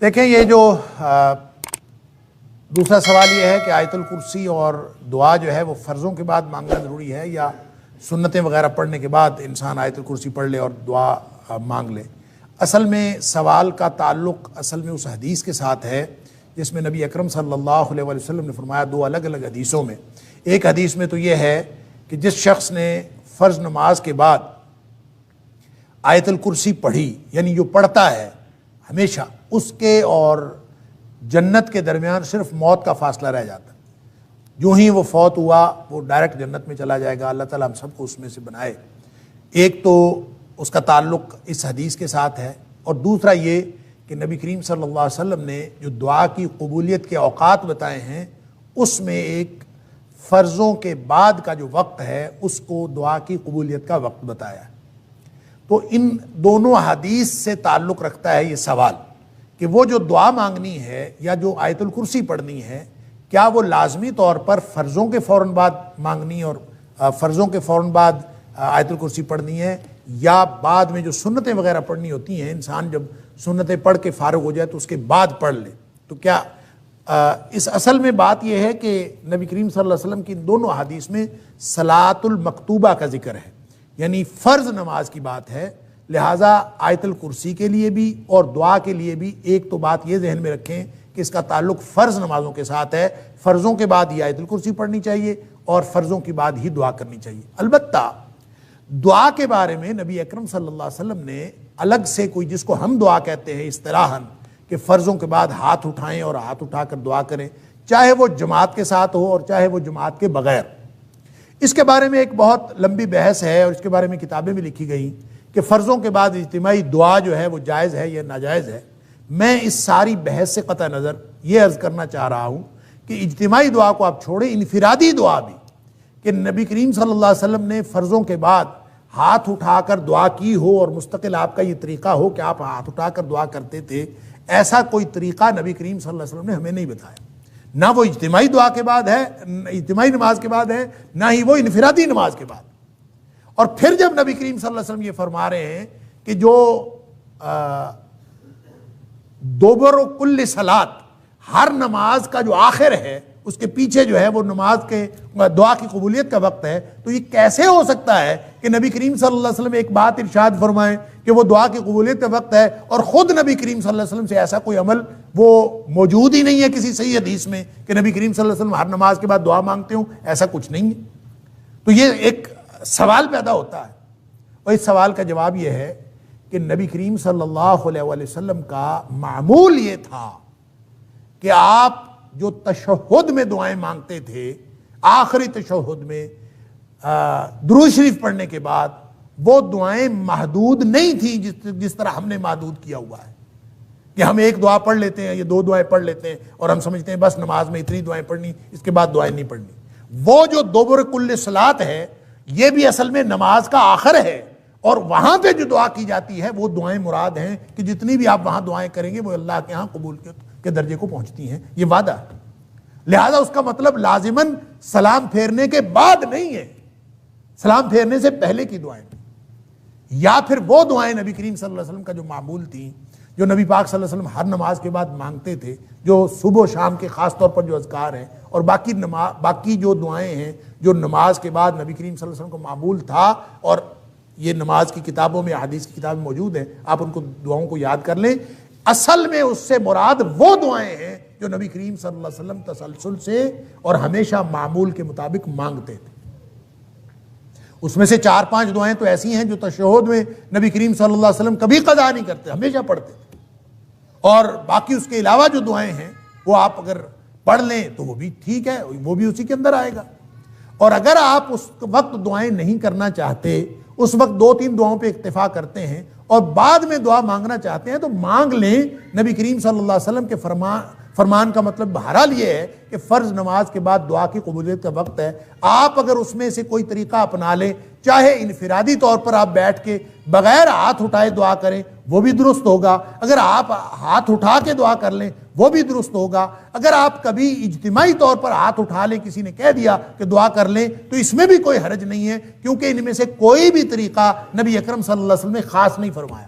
دیکھیں یہ جو دوسرا سوال یہ ہے کہ آیت الکرسی اور دعا جو ہے وہ فرضوں کے بعد مانگنا ضروری ہے یا سنتیں وغیرہ پڑھنے کے بعد انسان آیت الکرسی پڑھ لے اور دعا مانگ لے۔ اصل میں سوال کا تعلق اصل میں اس حدیث کے ساتھ ہے جس میں نبی اکرم صلی اللہ علیہ وسلم نے فرمایا، دو الگ الگ حدیثوں میں۔ ایک حدیث میں تو یہ ہے کہ جس شخص نے فرض نماز کے بعد آیت الکرسی پڑھی، یعنی جو پڑھتا ہے ہمیشہ، اس کے اور جنت کے درمیان صرف موت کا فاصلہ رہ جاتا ہے۔ جو ہی وہ فوت ہوا وہ ڈائریکٹ جنت میں چلا جائے گا۔ اللہ تعالیٰ ہم سب کو اس میں سے بنائے۔ ایک تو اس کا تعلق اس حدیث کے ساتھ ہے، اور دوسرا یہ کہ نبی کریم صلی اللہ علیہ وسلم نے جو دعا کی قبولیت کے اوقات بتائے ہیں، اس میں ایک فرضوں کے بعد کا جو وقت ہے اس کو دعا کی قبولیت کا وقت بتایا ہے۔ تو ان دونوں حدیث سے تعلق رکھتا ہے یہ سوال کہ وہ جو دعا مانگنی ہے یا جو آیت الکرسی پڑھنی ہے، کیا وہ لازمی طور پر فرضوں کے فوراً بعد مانگنی اور فرضوں کے فوراً بعد آیت الکرسی پڑھنی ہے، یا بعد میں جو سنتیں وغیرہ پڑھنی ہوتی ہیں، انسان جب سنتیں پڑھ کے فارغ ہو جائے تو اس کے بعد پڑھ لے؟ تو کیا اس اصل میں بات یہ ہے کہ نبی کریم صلی اللہ علیہ وسلم کی ان دونوں حدیث میں صلاۃ المکتوبہ کا ذکر ہے، یعنی فرض نماز کی بات ہے، لہٰذا آیت الکرسی کے لیے بھی اور دعا کے لیے بھی ایک تو بات یہ ذہن میں رکھیں کہ اس کا تعلق فرض نمازوں کے ساتھ ہے، فرضوں کے بعد ہی آیت الکرسی پڑھنی چاہیے اور فرضوں کے بعد ہی دعا کرنی چاہیے۔ البتہ دعا کے بارے میں نبی اکرم صلی اللہ علیہ وسلم نے الگ سے کوئی، جس کو ہم دعا کہتے ہیں اصطلاحاً، کہ فرضوں کے بعد ہاتھ اٹھائیں اور ہاتھ اٹھا کر دعا کریں، چاہے وہ جماعت کے ساتھ ہو اور چاہے وہ جماعت کے بغیر۔ اس کے بارے میں ایک بہت لمبی بحث ہے اور اس کے بارے میں کتابیں بھی لکھی گئیں کہ فرضوں کے بعد اجتماعی دعا جو ہے وہ جائز ہے یا ناجائز ہے۔ میں اس ساری بحث سے قطع نظر یہ عرض کرنا چاہ رہا ہوں کہ اجتماعی دعا کو آپ چھوڑیں، انفرادی دعا بھی، کہ نبی کریم صلی اللہ علیہ وسلم نے فرضوں کے بعد ہاتھ اٹھا کر دعا کی ہو اور مستقل آپ کا یہ طریقہ ہو کہ آپ ہاتھ اٹھا کر دعا کرتے تھے، ایسا کوئی طریقہ نبی کریم صلی اللہ علیہ وسلم نے ہمیں نہیں بتایا۔ نہ وہ اجتماعی دعا کے بعد ہے، اجتماعی نماز کے بعد ہے، نہ ہی وہ انفرادی نماز کے بعد۔ اور پھر جب نبی کریم صلی اللہ علیہ وسلم یہ فرما رہے ہیں کہ جو دوبر کل صلات، ہر نماز کا جو آخر ہے اس کے پیچھے جو ہے وہ نماز کے دعا کی قبولیت کا وقت ہے، تو یہ کیسے ہو سکتا ہے کہ نبی کریم صلی اللہ علیہ وسلم ایک بات ارشاد فرمائیں کہ وہ دعا کی قبولیت کا وقت ہے، اور خود نبی کریم صلی اللہ علیہ وسلم سے ایسا کوئی عمل وہ موجود ہی نہیں ہے کسی صحیح حدیث میں کہ نبی کریم صلی اللہ علیہ وسلم ہر نماز کے بعد دعا مانگتے ہوں، ایسا کچھ نہیں ہے۔ تو یہ ایک سوال پیدا ہوتا ہے، اور اس سوال کا جواب یہ ہے کہ نبی کریم صلی اللہ علیہ وسلم کا معمول یہ تھا کہ آپ جو تشہد میں دعائیں مانگتے تھے، آخری تشہد میں درود شریف پڑھنے کے بعد، وہ دعائیں محدود نہیں تھیں جس طرح ہم نے محدود کیا ہوا ہے کہ ہم ایک دعا پڑھ لیتے ہیں یا دو دعائیں پڑھ لیتے ہیں اور ہم سمجھتے ہیں بس نماز میں اتنی دعائیں پڑھنی، اس کے بعد دعائیں نہیں پڑھنی۔ وہ جو دوبر کل صلات ہے، یہ بھی اصل میں نماز کا آخر ہے، اور وہاں پہ جو دعا کی جاتی ہے وہ دعائیں مراد ہیں کہ جتنی بھی آپ وہاں دعائیں کریں گے وہ اللہ کے ہاں قبول کے درجے کو پہنچتی ہیں، یہ وعدہ ہے۔ لہذا اس کا مطلب لازماً سلام پھیرنے کے بعد نہیں ہے، سلام پھیرنے سے پہلے کی دعائیں، یا پھر وہ دعائیں نبی کریم صلی اللہ علیہ وسلم کا جو معمول تھیں، جو نبی پاک صلی اللہ علیہ وسلم ہر نماز کے بعد مانگتے تھے، جو صبح و شام کے خاص طور پر جو اذکار ہیں، اور باقی جو دعائیں ہیں جو نماز کے بعد نبی کریم صلی اللہ علیہ وسلم کو معمول تھا، اور یہ نماز کی کتابوں میں، حدیث کی کتابیں موجود ہیں، آپ ان کو دعاؤں کو یاد کر لیں۔ اصل میں اس سے مراد وہ دعائیں ہیں جو نبی کریم صلی اللہ علیہ وسلم تسلسل سے اور ہمیشہ معمول کے مطابق مانگتے تھے۔ اس میں سے 4-5 دعائیں تو ایسی ہیں جو تشہد میں نبی کریم صلی اللہ علیہ وسلم کبھی قضا نہیں کرتے، ہمیشہ پڑھتے تھے، اور باقی اس کے علاوہ جو دعائیں ہیں وہ آپ اگر پڑھ لیں تو وہ بھی ٹھیک ہے، وہ بھی اسی کے اندر آئے گا۔ اور اگر آپ اس وقت دعائیں نہیں کرنا چاہتے، اس وقت 2-3 دعاؤں پہ اکتفا کرتے ہیں اور بعد میں دعا مانگنا چاہتے ہیں تو مانگ لیں۔ نبی کریم صلی اللہ علیہ وسلم کے فرمان کا مطلب بہرحال یہ ہے کہ فرض نماز کے بعد دعا کی قبولیت کا وقت ہے، آپ اگر اس میں سے کوئی طریقہ اپنا لیں، چاہے انفرادی طور پر آپ بیٹھ کے بغیر ہاتھ اٹھائے دعا کریں وہ بھی درست ہوگا، اگر آپ ہاتھ اٹھا کے دعا کر لیں وہ بھی درست ہوگا، اگر آپ کبھی اجتماعی طور پر ہاتھ اٹھا لیں، کسی نے کہہ دیا کہ دعا کر لیں، تو اس میں بھی کوئی حرج نہیں ہے، کیونکہ ان میں سے کوئی بھی طریقہ نبی اکرم صلی اللہ علیہ وسلم نے خاص نہیں فرمایا۔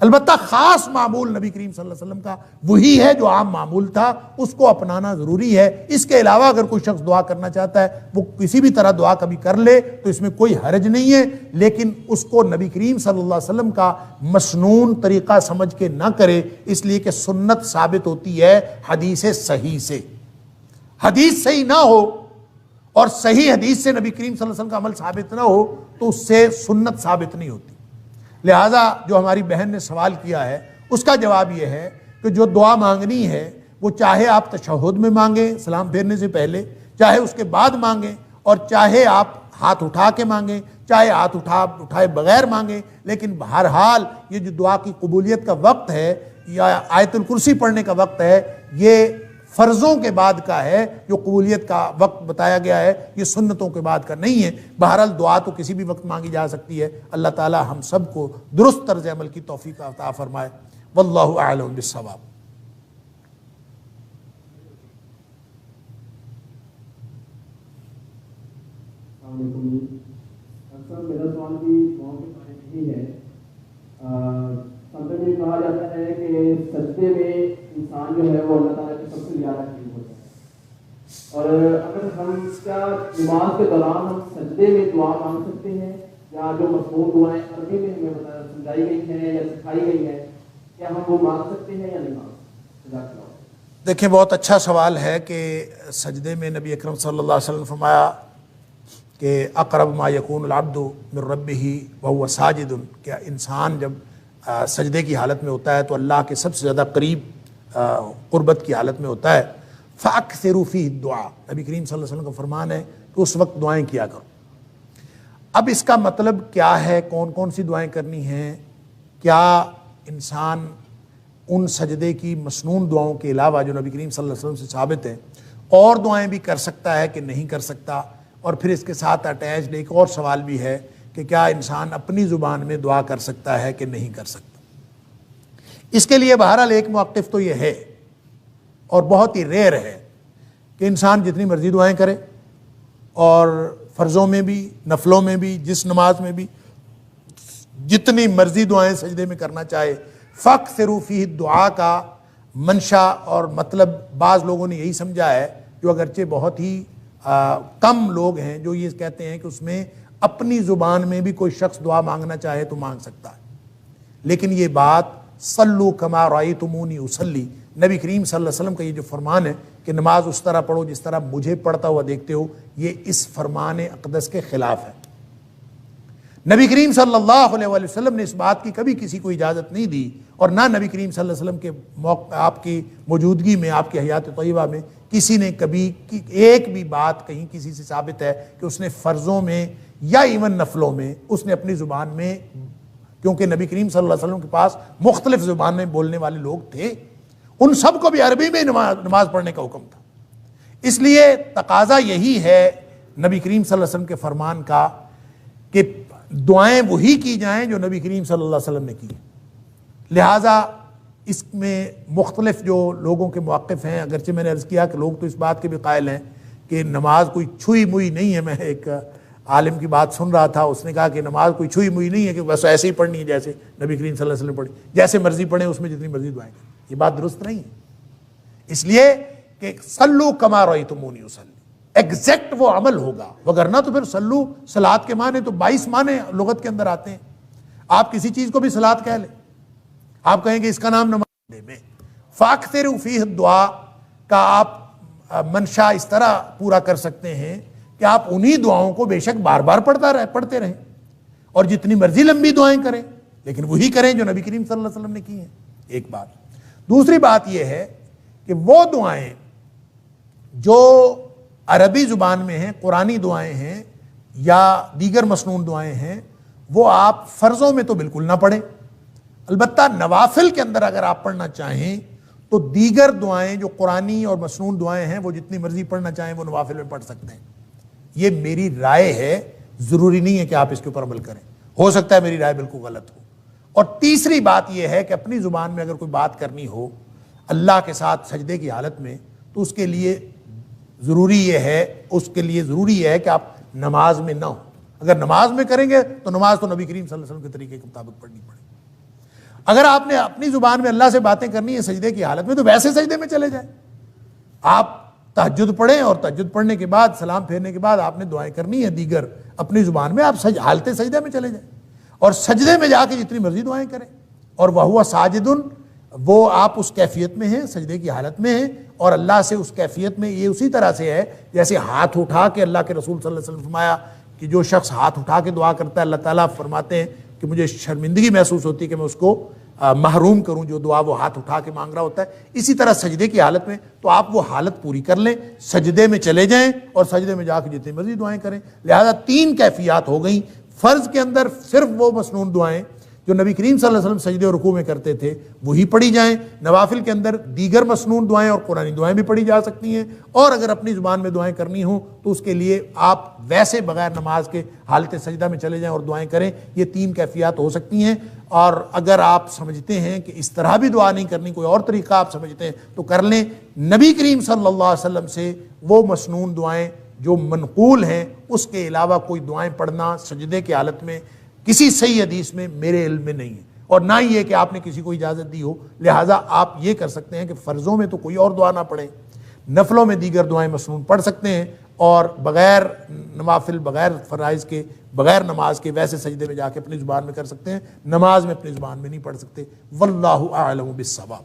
البتہ خاص معمول نبی کریم صلی اللہ علیہ وسلم کا وہی ہے جو عام معمول تھا، اس کو اپنانا ضروری ہے۔ اس کے علاوہ اگر کوئی شخص دعا کرنا چاہتا ہے وہ کسی بھی طرح دعا کبھی کر لے تو اس میں کوئی حرج نہیں ہے، لیکن اس کو نبی کریم صلی اللہ علیہ وسلم کا مسنون طریقہ سمجھ کے نہ کرے، اس لیے کہ سنت ثابت ہوتی ہے حدیث صحیح سے۔ حدیث صحیح نہ ہو اور صحیح حدیث سے نبی کریم صلی اللہ علیہ وسلم کا عمل ثابت نہ ہو تو اس سے سنت ثابت نہیں ہوتی۔ لہٰذا جو ہماری بہن نے سوال کیا ہے اس کا جواب یہ ہے کہ جو دعا مانگنی ہے وہ چاہے آپ تشہد میں مانگیں سلام پھیرنے سے پہلے، چاہے اس کے بعد مانگیں، اور چاہے آپ ہاتھ اٹھا کے مانگیں، چاہے ہاتھ اٹھائے بغیر مانگیں، لیکن بہرحال یہ جو دعا کی قبولیت کا وقت ہے یا آیت الکرسی پڑھنے کا وقت ہے یہ فرضوں کے بعد کا ہے، جو قبولیت کا وقت بتایا گیا ہے یہ سنتوں کے بعد کا نہیں ہے۔ بہرحال دعا تو کسی بھی وقت مانگی جا سکتی ہے۔ اللہ تعالی ہم سب کو درست طرز عمل کی توفیق عطا فرمائے۔ واللہ اعلم بالصواب۔ السلام علیکم۔ اکثر میرا سوال بھی دعاؤں کے بارے میں ہی ہے۔ سمجھ میں کہا جاتا ہے کہ سجدے میں انسان جو ہے وہ اللہ تعالیٰ کے سب سے زیادہ قریب ہوتا ہے، اور اگر ہم کیا نماز کے دوران ہم سجدے میں دعا مانگ سکتے ہیں، یا جو مضمون دعائیں عربی میں ہمیں سمجھائی گئی ہیں یا سکھائی گئی ہیں کیا ہم وہ مانگ سکتے ہیں یا نہیں مانگ سکتے؟ جزاک اللہ۔ دیکھیں بہت اچھا سوال ہے کہ سجدے میں نبی اکرم صلی اللہ علیہ وسلم فرمایا کہ اقرب ما یکون العبد من ربہ وہو ساجد، کہ انسان جب سجدے کی حالت میں ہوتا ہے تو اللہ کے سب سے زیادہ قریب قربت کی حالت میں ہوتا ہے۔ فَأَكْثِرُوا فِيهِ الدُّعَاء، نبی کریم صلی اللہ علیہ وسلم کا فرمان ہے کہ اس وقت دعائیں کیا کرو۔ اب اس کا مطلب کیا ہے، کون کون سی دعائیں کرنی ہیں؟ کیا انسان ان سجدے کی مسنون دعاؤں کے علاوہ جو نبی کریم صلی اللہ علیہ وسلم سے ثابت ہے اور دعائیں بھی کر سکتا ہے کہ نہیں کر سکتا؟ اور پھر اس کے ساتھ اٹیچڈ ایک اور سوال بھی ہے کہ کیا انسان اپنی زبان میں دعا کر سکتا ہے کہ نہیں کر سکتا؟ اس کے لیے بہرحال ایک موقف تو یہ ہے اور بہت ہی ریئر ہے کہ انسان جتنی مرضی دعائیں کرے، اور فرضوں میں بھی نفلوں میں بھی جس نماز میں بھی جتنی مرضی دعائیں سجدے میں کرنا چاہے۔ فَأَكْثِرُوا فِيهِ الدُّعَاء کا منشا اور مطلب بعض لوگوں نے یہی سمجھا ہے، جو اگرچہ بہت ہی کم لوگ ہیں جو یہ کہتے ہیں کہ اس میں اپنی زبان میں بھی کوئی شخص دعا مانگنا چاہے تو مانگ سکتا ہے، لیکن یہ بات صلو کما رأیتمونی اصلی، نبی کریم صلی اللہ علیہ وسلم کا یہ جو فرمان ہے کہ نماز اس طرح پڑھو جس طرح مجھے پڑھتا ہوا دیکھتے ہو، یہ اس فرمان اقدس کے خلاف ہے۔ نبی کریم صلی اللہ علیہ وسلم نے اس بات کی کبھی کسی کو اجازت نہیں دی، اور نہ نبی کریم صلی اللہ علیہ وسلم کے آپ کی موجودگی میں، آپ کی حیات طیبہ میں کسی نے کبھی ایک بھی بات کہیں کسی سے ثابت ہے کہ اس نے فرضوں میں یا ایون نفلوں میں اس نے اپنی زبان میں، کیونکہ نبی کریم صلی اللہ علیہ وسلم کے پاس مختلف زبانیں بولنے والے لوگ تھے، ان سب کو بھی عربی میں نماز پڑھنے کا حکم تھا۔ اس لیے تقاضا یہی ہے نبی کریم صلی اللہ علیہ وسلم کے فرمان کا کہ دعائیں وہی کی جائیں جو نبی کریم صلی اللہ علیہ وسلم نے کی۔ لہٰذا اس میں مختلف جو لوگوں کے موقف ہیں، اگرچہ میں نے عرض کیا کہ لوگ تو اس بات کے بھی قائل ہیں کہ نماز کوئی چھوئی موئی نہیں ہے۔ میں ایک عالم کی بات سن رہا تھا، اس نے کہا کہ نماز کوئی چھوئی موئی نہیں ہے کہ بس ایسے ہی پڑھنی ہے جیسے نبی کریم صلی اللہ علیہ وسلم پڑھی، جیسے مرضی پڑھیں اس میں جتنی مرضی دعائیں کریں۔ یہ بات درست نہیں ہے، اس لیے کہ صلو کما رأیتمونی اصلی، ایگزیکٹ وہ عمل ہوگا، وگرنہ تو پھر صلو صلاۃ کے معنی تو 22 معنی لغت کے اندر آتے ہیں۔ آپ کسی چیز کو بھی صلاۃ کہہ لیں، آپ کہیں کہ اس کا نام نماز میں۔ فَأَكْثِرُوا فِيهِ الدُّعَاء کا آپ منشا اس طرح پورا کر سکتے ہیں کہ آپ انہی دعاؤں کو بے شک بار بار پڑھتے رہیں، اور جتنی مرضی لمبی دعائیں کریں، لیکن وہی کریں جو نبی کریم صلی اللہ علیہ وسلم نے کی ہیں۔ ایک بات۔ دوسری بات یہ ہے کہ وہ دعائیں جو عربی زبان میں ہیں، قرآنی دعائیں ہیں یا دیگر مسنون دعائیں ہیں، وہ آپ فرضوں میں تو بالکل نہ پڑھیں۔ البتہ نوافل کے اندر اگر آپ پڑھنا چاہیں تو دیگر دعائیں جو قرآنی اور مسنون دعائیں ہیں وہ جتنی مرضی پڑھنا چاہیں وہ نوافل میں پڑھ سکتے ہیں۔ یہ میری رائے ہے، ضروری نہیں ہے کہ آپ اس کے اوپر عمل کریں، ہو سکتا ہے میری رائے بالکل غلط ہو۔ اور تیسری بات یہ ہے کہ اپنی زبان میں اگر کوئی بات کرنی ہو اللہ کے ساتھ سجدے کی حالت میں تو اس کے لیے ضروری یہ ہے کہ آپ نماز میں نہ ہو۔ اگر نماز میں کریں گے تو نماز تو نبی کریم صلی اللہ علیہ وسلم کے طریقے کے مطابق پڑھنی پڑے۔ اگر آپ نے اپنی زبان میں اللہ سے باتیں کرنی ہے سجدے کی حالت میں تو ویسے سجدے میں چلے جائیں. آپ تہجد پڑھیں اور تہجد پڑھنے کے بعد سلام پھیرنے کے بعد آپ نے دعائیں کرنی ہے دیگر اپنی زبان میں, آپ حالت سجدے میں چلے جائیں اور سجدے میں جا کے جتنی مرضی دعائیں کریں. اور وَهُوَ ساجدٌ, وہ آپ اس کیفیت میں ہیں, سجدے کی حالت میں ہیں, اور اللہ سے اس کیفیت میں یہ اسی طرح سے ہے جیسے ہاتھ اٹھا کے اللہ کے رسول صلی اللہ علیہ وسلم فرمایا کہ جو شخص ہاتھ اٹھا کے دعا کرتا ہے اللہ تعالیٰ فرماتے ہیں کہ مجھے شرمندگی محسوس ہوتی ہے کہ میں اس کو محروم کروں جو دعا وہ ہاتھ اٹھا کے مانگ رہا ہوتا ہے. اسی طرح سجدے کی حالت میں تو آپ وہ حالت پوری کر لیں, سجدے میں چلے جائیں اور سجدے میں جا کے جتنی مرضی دعائیں کریں. لہذا 3 کیفیات ہو گئیں. فرض کے اندر صرف وہ مسنون دعائیں جو نبی کریم صلی اللہ علیہ وسلم سجدے اور رکوع میں کرتے تھے وہی پڑھی جائیں. نوافل کے اندر دیگر مسنون دعائیں اور قرآنی دعائیں بھی پڑھی جا سکتی ہیں, اور اگر اپنی زبان میں دعائیں کرنی ہوں تو اس کے لیے آپ ویسے بغیر نماز کے حالت سجدہ میں چلے جائیں اور دعائیں کریں. یہ 3 کیفیات ہو سکتی ہیں. اور اگر آپ سمجھتے ہیں کہ اس طرح بھی دعا نہیں کرنی, کوئی اور طریقہ آپ سمجھتے ہیں تو کر لیں. نبی کریم صلی اللہ علیہ وسلم سے وہ مسنون دعائیں جو منقول ہیں اس کے علاوہ کوئی دعائیں پڑھنا سجدے کی حالت میں کسی صحیح حدیث میں میرے علم میں نہیں ہے, اور نہ ہی یہ کہ آپ نے کسی کو اجازت دی ہو. لہٰذا آپ یہ کر سکتے ہیں کہ فرضوں میں تو کوئی اور دعا نہ پڑھیں, نفلوں میں دیگر دعائیں مسنون پڑھ سکتے ہیں, اور بغیر نوافل, بغیر فرائض کے, بغیر نماز کے ویسے سجدے میں جا کے اپنی زبان میں کر سکتے ہیں. نماز میں اپنی زبان میں نہیں پڑھ سکتے. واللہ اعلم بالصواب.